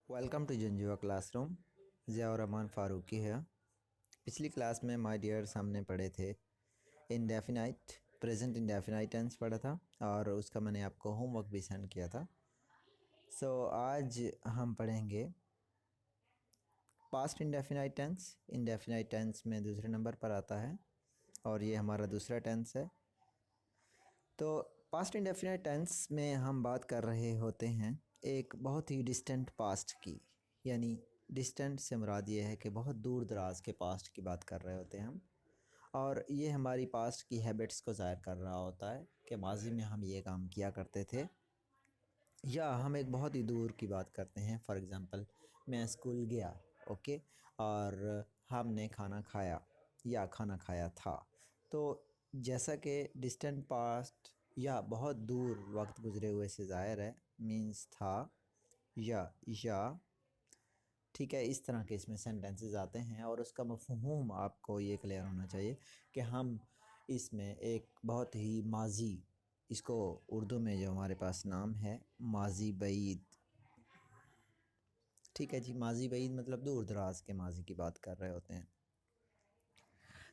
Welcome to Janjua classroom. Ziaur Rahman Farooqui है। पिछली class में माय डियर्स हमने पढ़े थे इंडेफिनाइट, प्रेजेंट इंडेफिनाइट टेंस पढ़ा था और उसका मैंने आपको होमवर्क भी सेंड किया था। आज हम पढ़ेंगे past indefinite tense. Indefinite tense में दूसरे नंबर पर आता है और ये हमारा दूसरा टेंस है। तो पास्ट इंडेफिनाइट टेंस में हम बात कर रहे होते हैं एक बहुत ही डिस्टेंट पास्ट की, यानी डिस्टेंट से मुराद ये है कि बहुत दूर दराज के पास्ट की बात कर रहे होते हैं हम, और ये हमारी पास्ट की हैबिट्स को ज़ाहिर कर रहा होता है कि माजी में हम ये काम किया करते थे, या हम एक बहुत ही दूर की बात करते हैं। फॉर एग्ज़ाम्पल, मैं स्कूल गया, ओके, और हमने खाना खाया या खाना खाया था। तो जैसा कि डिस्टेंट पास्ट या बहुत दूर वक्त गुज़रे हुए से ज़ाहिर है, मीन्स था या ठीक है, इस तरह के इसमें सेंटेंसेस आते हैं और उसका मफ़हूम आपको ये क्लियर होना चाहिए कि हम इसमें एक बहुत ही माजी, इसको उर्दू में जो हमारे पास नाम है माजी बईद, ठीक है जी, माजी बईद मतलब दूर दराज के माजी की बात कर रहे होते हैं।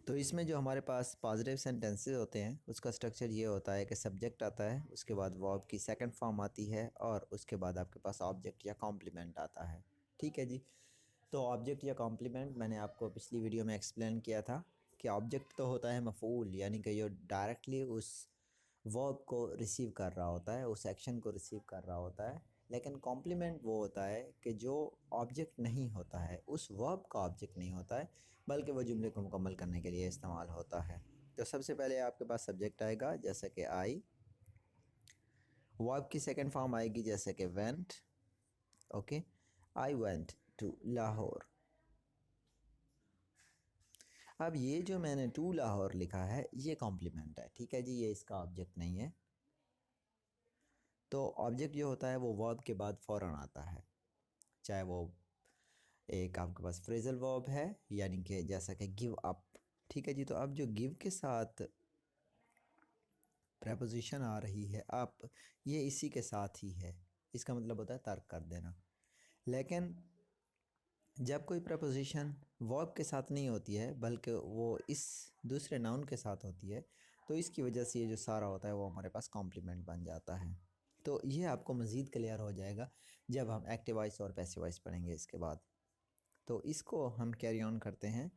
तो इसमें जो हमारे पास पॉजिटिव सेंटेंसेस होते हैं उसका स्ट्रक्चर ये होता है कि सब्जेक्ट आता है, उसके बाद वर्ब की सेकंड फॉर्म आती है और उसके बाद आपके पास ऑब्जेक्ट या कॉम्प्लीमेंट आता है। ठीक है जी। तो ऑब्जेक्ट या कॉम्प्लीमेंट मैंने आपको पिछली वीडियो में एक्सप्लेन किया था कि ऑब्जेक्ट तो होता है मफ़ऊल, यानी कि जो डायरेक्टली उस वर्ब को रिसीव कर रहा होता है, उस एक्शन को रिसीव कर रहा होता है। लेकिन कॉम्प्लीमेंट वो होता है कि जो ऑब्जेक्ट नहीं होता है, उस वर्ब का ऑब्जेक्ट नहीं होता है, बल्कि वह जुमले को मुकम्मल करने के लिए इस्तेमाल होता है। तो सबसे पहले आपके पास सब्जेक्ट आएगा जैसे कि आई, वर्ब की सेकंड फॉर्म आएगी जैसे कि went, okay, I went to Lahore. अब ये जो मैंने टू लाहौर लिखा है ये कॉम्प्लीमेंट है, ठीक है जी, ये इसका ऑब्जेक्ट नहीं है। तो ऑब्जेक्ट जो होता है वो वर्ब के बाद फ़ौरन आता है, चाहे वो एक आपके पास फ्रेजल वर्ब है, यानी कि जैसा कि गिव अप। ठीक है जी। तो अब जो गिव के साथ प्रपोजिशन आ रही है अप, ये इसी के साथ ही है, इसका मतलब होता है तर्क कर देना। लेकिन जब कोई प्रपोजिशन वर्ब के साथ नहीं होती है बल्कि वो इस दूसरे नाउन के साथ होती है, तो इसकी वजह से ये जो सारा होता है वो हमारे पास कॉम्प्लीमेंट बन जाता है। तो ये आपको मज़ीद क्लियर हो जाएगा जब हम एक्टिव वॉइस और पैसिव वॉइस पढ़ेंगे इसके बाद। तो इसको हम कैरी ऑन करते हैं।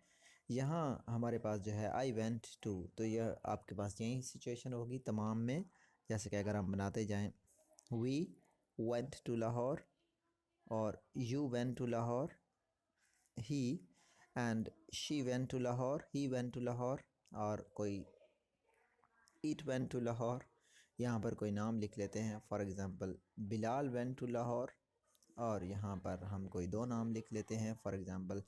यहाँ हमारे पास जो है आई वेंट टू, तो यह आपके पास यही सिचुएशन होगी तमाम में, जैसे कि अगर हम बनाते जाएं, वी वेंट टू लाहौर और you went to Lahore, he and she went to Lahore, he went to Lahore, और कोई इट वेंट टू लाहौर। यहाँ पर कोई नाम लिख लेते हैं, for example Bilal went to Lahore, और यहाँ पर हम कोई दो नाम लिख लेते हैं, for example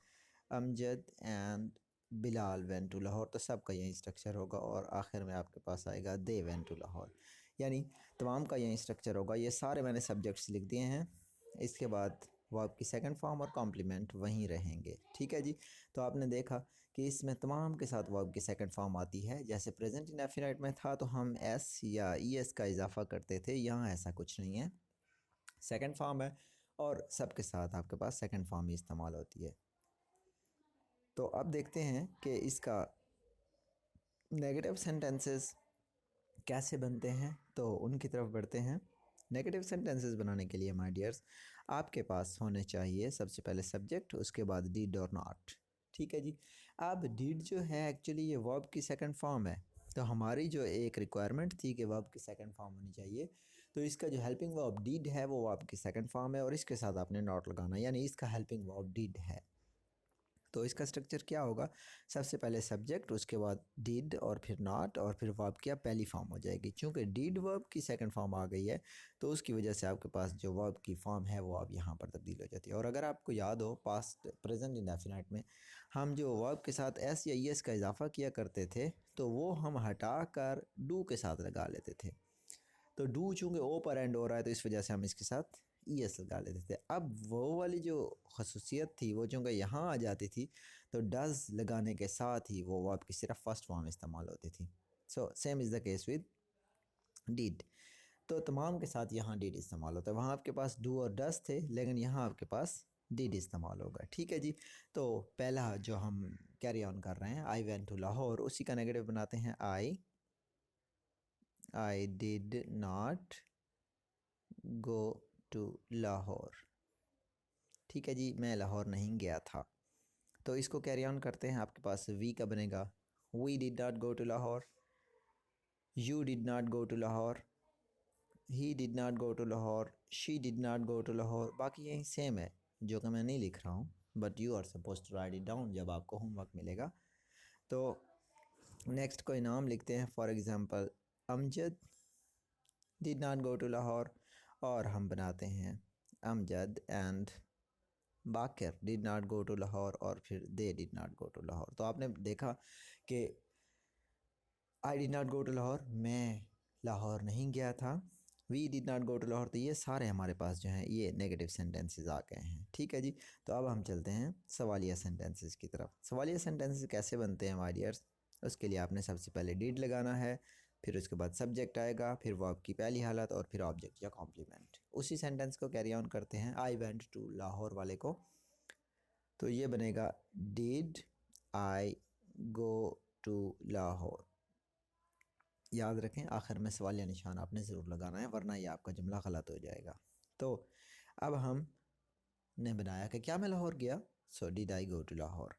Amjad and Bilal went to Lahore. तो सबका यही स्ट्रक्चर होगा और आखिर में आपके पास आएगा दे वेंट टू लाहौर, यानी तमाम का यही स्ट्रक्चर होगा। ये सारे मैंने सब्जेक्ट्स लिख दिए हैं। इसके बाद वर्ब की सेकंड फॉर्म और कॉम्प्लीमेंट वहीं रहेंगे। ठीक है जी। तो आपने देखा कि इसमें तमाम के साथ वर्ब की सेकंड फॉर्म आती है। जैसे प्रेजेंट इंडेफिनिट में था तो हम एस या ई एस का इजाफा करते थे, यहाँ ऐसा कुछ नहीं है, सेकंड फॉर्म है और सबके साथ आपके पास सेकंड फॉर्म ही इस्तेमाल होती है। तो अब देखते हैं कि इसका नेगेटिव सेंटेंसेस कैसे बनते हैं, तो उनकी तरफ बढ़ते हैं। नेगेटिव सेंटेंसेस बनाने के लिए माय डियर्स आपके पास होने चाहिए सबसे पहले सब्जेक्ट, उसके बाद डिड और नॉट। ठीक है जी। अब डिड जो है एक्चुअली ये वर्ब की सेकंड फॉर्म है, तो हमारी जो एक रिक्वायरमेंट थी कि वर्ब की सेकंड फॉर्म होनी चाहिए, तो इसका जो हेल्पिंग वर्ब डिड है वो वर्ब की सेकंड फॉर्म है और इसके साथ आपने नॉट लगाना, यानी इसका हेल्पिंग वर्ब डिड है। तो इसका स्ट्रक्चर क्या होगा, सबसे पहले सब्जेक्ट, उसके बाद डिड और फिर नॉट और फिर वर्ब की अब पहली फॉर्म हो जाएगी। चूँकि डिड वर्ब की सेकंड फॉर्म आ गई है तो उसकी वजह से आपके पास जो वर्ब की फॉर्म है वो अब यहाँ पर तब्दील हो जाती है। और अगर आपको याद हो पास्ट प्रेजेंट इंडेफिनिट में हम जो वर्ब के साथ एस या ई एस का इजाफा किया करते थे तो वो हम हटा कर डू के साथ लगा लेते थे। तो डू चूँकि ओ पर एंड हो रहा है तो इस वजह से हम इसके साथ ई एस लगा लेते थे। अब वो वाली जो खसूसियत थी वो चूँकि यहाँ आ जाती थी तो डज़ लगाने के साथ ही वो वर्ब की सिर्फ फर्स्ट फॉर्म इस्तेमाल होती थी। So same is the case with did. तो तमाम के साथ यहाँ डिड इस्तेमाल होता है। वहाँ आपके पास डू और डस थे, लेकिन यहाँ आपके पास डिड इस्तेमाल होगा। ठीक है जी। तो पहला जो हम कैरी ऑन कर रहे हैं, आई वेंट टू लाहौर, उसी का नेगेटिव बनाते हैं I did not go to Lahore. ठीक है जी, मैं लाहौर नहीं गया था। तो इसको कैरी ऑन करते हैं, आपके पास वी का बनेगा, we did not go to Lahore, you did not go to Lahore, he did not go to Lahore, she did not go to Lahore. बाकी यही सेम है जो कि मैं नहीं लिख रहा हूँ, but you are suppose to write it down जब आपको होमवर्क मिलेगा। तो नेक्स्ट कोई नाम लिखते हैं, for example Amjad did not go to Lahore, और हम बनाते हैं Amjad and Baqar did not go to Lahore, और फिर they did not go to Lahore. तो आपने देखा कि I did not go to Lahore, मैं लाहौर नहीं गया था, we did not go to Lahore. तो ये सारे हमारे पास जो हैं ये नेगेटिव सेंटेंसेस आ गए हैं। ठीक है जी। तो अब हम चलते हैं सवालिया सेंटेंसेस की तरफ। सवालिया सेंटेंसेस कैसे बनते हैं हमारे डियर्स? उसके लिए आपने सबसे पहले डिड लगाना है, फिर उसके बाद सब्जेक्ट आएगा, फिर वर्ब की पहली हालत, और फिर ऑब्जेक्ट या कॉम्प्लीमेंट। उसी सेंटेंस को कैरी ऑन करते हैं आई वेंट टू लाहौर वाले को। तो ये बनेगा did I go to Lahore. याद रखें आखिर में सवालिया निशान आपने ज़रूर लगाना है, वरना ये आपका जुमला गलत हो जाएगा। तो अब हम ने बनाया कि क्या मैं लाहौर गया, so did I go to Lahore.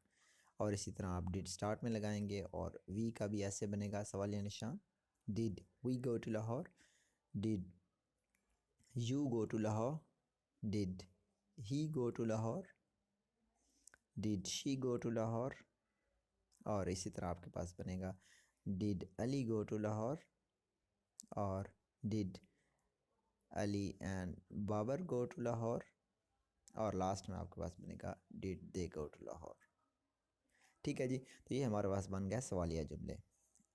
और इसी तरह आप डिड स्टार्ट में लगाएंगे, और वी का भी ऐसे बनेगा सवालिया निशान, did we go to Lahore, did you go to Lahore, did he go to Lahore, did she go to Lahore. और इसी तरह आपके पास बनेगा did Ali go to Lahore, और did Ali and Babar go to Lahore, और लास्ट में आपके पास बनेगा did they go to Lahore. ठीक है जी। तो ये हमारे पास बन गया सवालिया जुमले।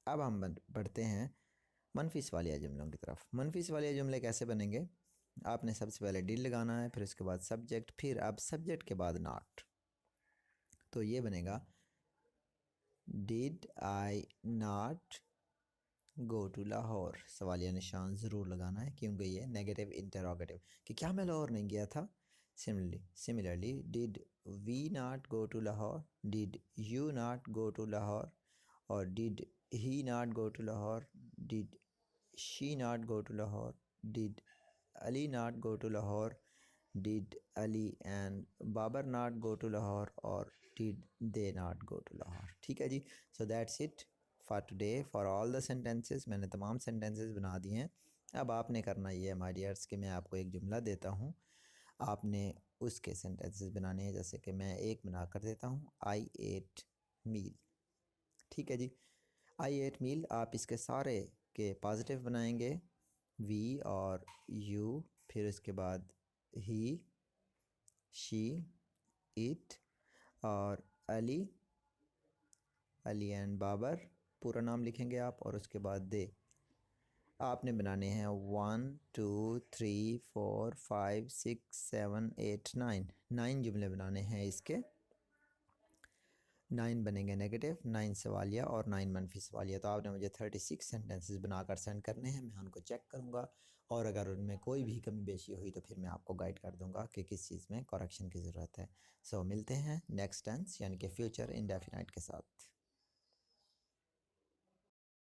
अब हम बढ़ते हैं मनफी सवालिया जुमलों की तरफ। मनफी सवालिया जुमले कैसे बनेंगे? आपने सबसे पहले डिड लगाना है, फिर उसके बाद सब्जेक्ट, फिर अब सब्जेक्ट के बाद नॉट। तो ये बनेगा did I not go to Lahore. सवालिया निशान ज़रूर लगाना है क्योंकि ये नेगेटिव इंटरोगेटिव कि क्या मैं लाहौर नहीं गया था। Similarly did we not go to Lahore, did you not go to Lahore, और did he not go to Lahore, did she not go to Lahore, did Ali not go to Lahore, did Ali and Babar not go to Lahore, और did they not go to Lahore. ठीक है जी। So that's it for today for all the sentences. मैंने तमाम sentences बना दिए हैं। अब आपने करना ये है माय डियर्स कि मैं आपको एक जुमला देता हूँ, आपने उसके सेंटेंसेस बनाने हैं। जैसे कि मैं एक बना कर देता हूँ, आई एट मील। ठीक है जी। आई एट मील, आप इसके सारे के पॉजिटिव बनाएंगे, वी और यू, फिर उसके बाद ही, शी, इट, और अली एंड बाबर पूरा नाम लिखेंगे आप, और उसके बाद दे। आपने बनाने हैं 1 2 3 4 5 6 7 8 9 जुमले बनाने हैं इसके। 9 बनेंगे नेगेटिव, 9 सवालिया और 9 मनफी सवालिया। तो आपने मुझे 36 सेंटेंसेस बनाकर सेंड करने हैं, मैं उनको चेक करूँगा, और अगर उनमें कोई भी कमी बेशी हुई तो फिर मैं आपको गाइड कर दूँगा कि किस चीज़ में करेक्शन की ज़रूरत है। सो मिलते हैं नेक्स्ट टेंस यानी कि फ्यूचर इंडेफिनाइट के साथ।